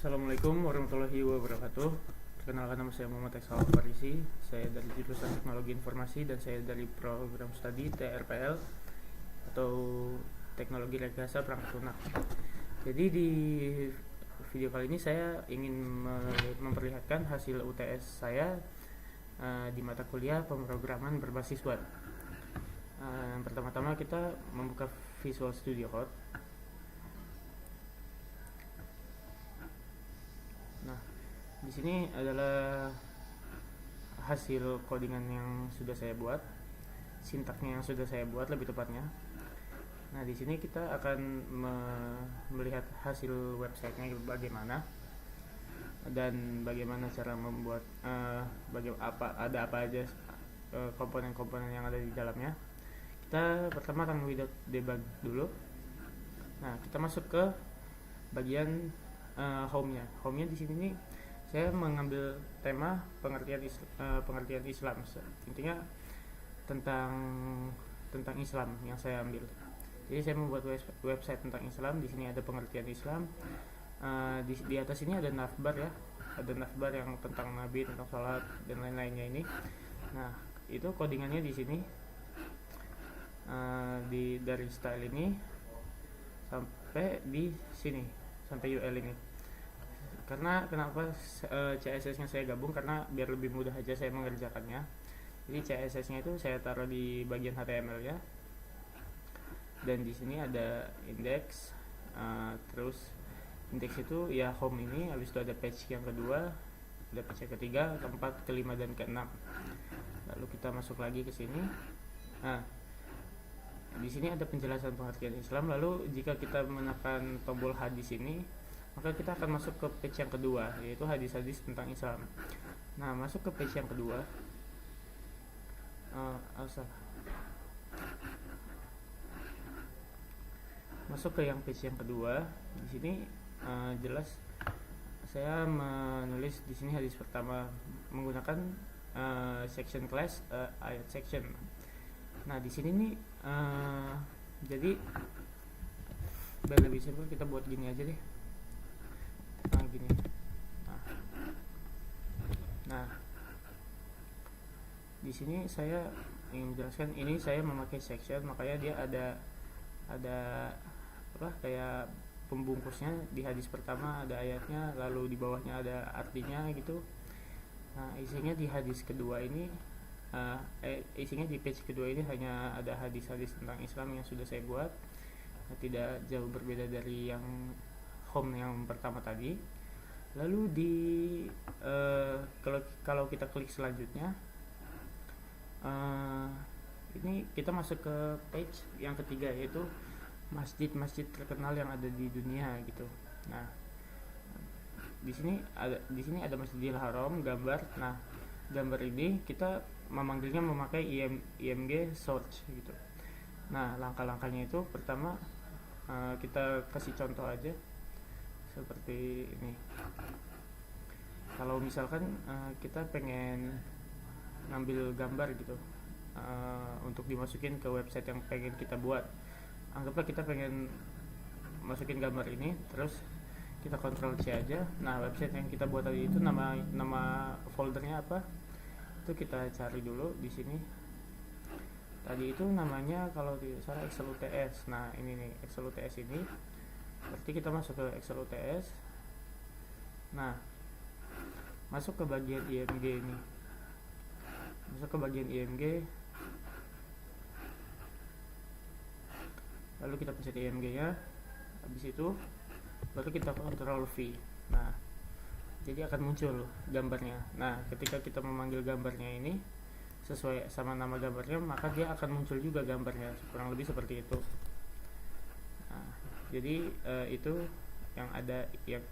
Assalamualaikum warahmatullahi wabarakatuh. Perkenalkan, nama saya Muhammad Eksalam Farisi. Saya dari jurusan Teknologi Informasi dan saya dari program studi TRPL atau Teknologi Rekayasa Perangkat Lunak. Jadi di video kali ini saya ingin memperlihatkan hasil UTS saya di mata kuliah pemrograman berbasis web. Pertama-tama kita membuka Visual Studio Code. Nah, di sini adalah hasil codingan yang sudah saya buat, sintaknya yang sudah saya buat lebih tepatnya. Nah, di sini kita akan melihat hasil websitenya bagaimana dan bagaimana cara membuat ada apa aja komponen-komponen yang ada di dalamnya. Kita pertama akan debug dulu. Nah, kita masuk ke bagian home-nya. Home-nya di sini nih saya mengambil tema pengertian Islam. Intinya tentang Islam yang saya ambil. Jadi saya membuat website tentang Islam. Di sini ada pengertian Islam. Di atas ini ada navbar ya. Ada navbar yang tentang Nabi, tentang sholat dan lain-lainnya ini. Nah, itu codingannya di sini. Dari style ini sampai di sini, sampai UL ini. Karena kenapa CSS-nya saya gabung, karena biar lebih mudah aja saya mengerjakannya. Jadi CSS-nya itu saya taruh di bagian HTML ya. Dan di sini ada index, terus index itu ya home ini, habis itu ada page yang kedua, ada page yang ketiga, keempat, kelima dan keenam. Lalu kita masuk lagi ke sini. Nah, di sini ada penjelasan pengertian Islam. Lalu jika kita menekan tombol hadis ini, maka kita akan masuk ke page yang kedua, yaitu hadis-hadis tentang Islam. Nah, masuk ke page yang kedua. Masuk ke yang page yang kedua. Di sini jelas saya menulis di sini hadis pertama menggunakan section class ayat section. Nah, di sini nih jadi biar lebih simpel kita buat gini aja deh. Gini. Nah, di sini saya ingin menjelaskan, ini saya memakai section, makanya dia ada kayak pembungkusnya. Di hadis pertama ada ayatnya, lalu di bawahnya ada artinya gitu. Nah, isinya di hadis kedua ini isinya di page kedua ini hanya ada hadis-hadis tentang Islam yang sudah saya buat. Nah, tidak jauh berbeda dari yang home yang pertama tadi. Lalu kalau kita klik selanjutnya, ini kita masuk ke page yang ketiga, yaitu masjid-masjid terkenal yang ada di dunia gitu. Nah, di sini ada Masjidil Haram, gambar. Nah, gambar ini kita memanggilnya memakai IMG search gitu. Nah, langkah-langkahnya itu pertama kita kasih contoh aja seperti ini. Kalau misalkan kita pengen ngambil gambar gitu untuk dimasukin ke website yang pengen kita buat, anggaplah kita pengen masukin gambar ini, terus kita Ctrl C aja. Nah, website yang kita buat tadi itu nama foldernya apa, itu kita cari dulu di sini. Tadi itu namanya kalau tidak salah Excel UTS. Nah, ini nih Excel UTS ini. Berarti kita masuk ke Excel UTS. Nah, masuk ke bagian IMG ini. Masuk ke bagian IMG. Lalu kita pencet IMG-nya. Habis itu baru kita Ctrl V. Nah, jadi akan muncul gambarnya. Nah, ketika kita memanggil gambarnya ini sesuai sama nama gambarnya, maka dia akan muncul juga gambarnya, kurang lebih seperti itu. Nah, jadi itu yang ada,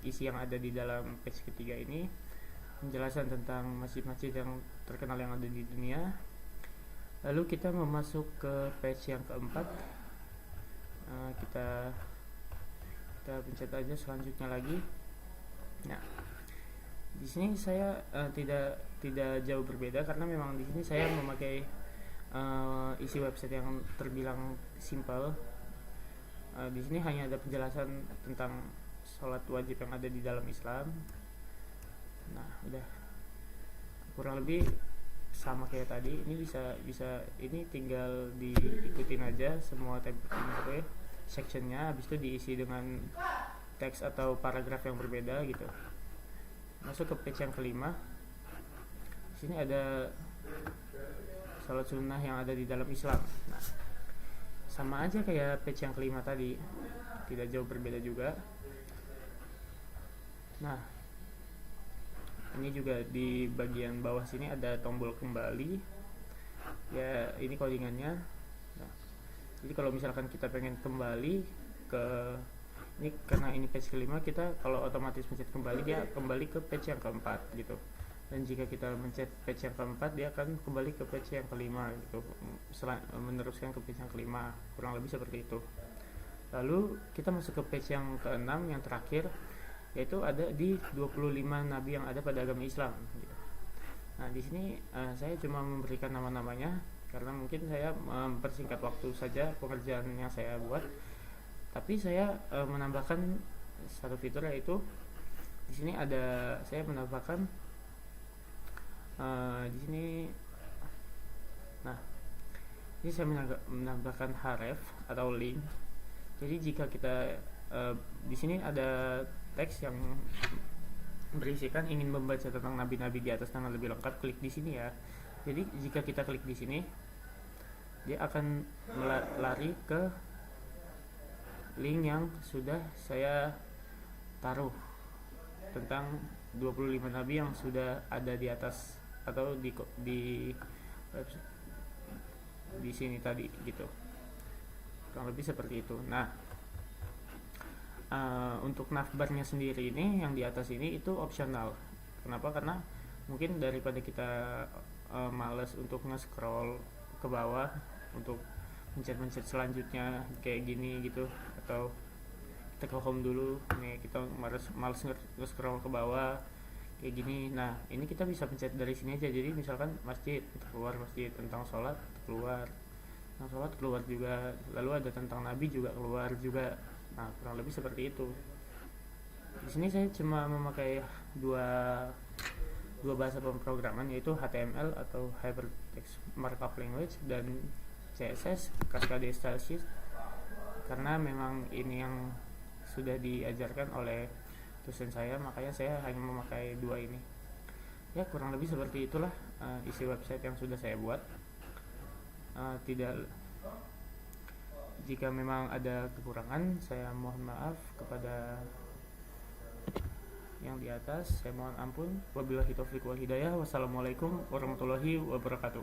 isi yang ada di dalam page ketiga ini, penjelasan tentang masjid-masjid yang terkenal yang ada di dunia. Lalu kita memasuk ke page yang keempat. Kita pencet aja selanjutnya lagi. Nah, di sini saya tidak jauh berbeda, karena memang di sini saya memakai isi website yang terbilang simpel. Di sini hanya ada penjelasan tentang sholat wajib yang ada di dalam Islam. Nah, udah kurang lebih sama kayak tadi. Ini bisa ini tinggal diikutin aja semua sectionnya, habis itu diisi dengan teks atau paragraf yang berbeda gitu. Masuk ke page yang kelima. Di sini ada sholat sunnah yang ada di dalam Islam. Nah, sama aja kayak page yang kelima tadi, tidak jauh berbeda juga. Nah, ini juga di bagian bawah sini ada tombol kembali. Ya, ini codingannya. Nah, jadi kalau misalkan kita pengen kembali ke ini, karena ini page kelima, kita kalau otomatis mencet kembali, dia kembali ke page yang keempat gitu. Dan jika kita mencet page yang keempat, dia akan kembali ke page yang kelima gitu, meneruskan ke page yang kelima, kurang lebih seperti itu. Lalu kita masuk ke page yang keenam, yang terakhir, yaitu ada di 25 nabi yang ada pada agama Islam gitu. Nah, di sini saya cuma memberikan nama-namanya karena mungkin saya mempersingkat waktu saja pekerjaan yang saya buat. Tapi saya menambahkan satu fitur, yaitu di sini ada, saya menambahkan di sini. Nah, ini saya menambahkan href atau link. Jadi jika kita di sini ada teks yang berisikan ingin membaca tentang nabi-nabi di atas dengan lebih lengkap, klik di sini ya. Jadi jika kita klik di sini, dia akan lari ke link yang sudah saya taruh tentang 25 nabi yang sudah ada di atas atau di sini tadi gitu. Kurang lebih seperti itu. Nah, untuk navbarnya sendiri ini yang di atas ini itu opsional. Kenapa? Karena mungkin daripada kita males untuk nge-scroll ke bawah untuk mencet selanjutnya kayak gini gitu, atau kita ke home dulu nih, kita males nge-scroll ke bawah kayak gini. Nah, ini kita bisa pencet dari sini aja. Jadi misalkan masjid, keluar masjid, tentang sholat keluar, tentang sholat keluar juga, lalu ada tentang nabi juga keluar juga. Nah, kurang lebih seperti itu. Di sini saya cuma memakai dua bahasa pemrograman, yaitu HTML atau Hypertext Markup Language dan CSS Cascade Style Sheet, karena memang ini yang sudah diajarkan oleh dosen saya, makanya saya hanya memakai dua ini. Ya, kurang lebih seperti itulah isi website yang sudah saya buat. Jika memang ada kekurangan, saya mohon maaf kepada yang di atas, saya mohon ampun. Wabillahi taufiq wal hidayah. Wassalamualaikum warahmatullahi wabarakatuh.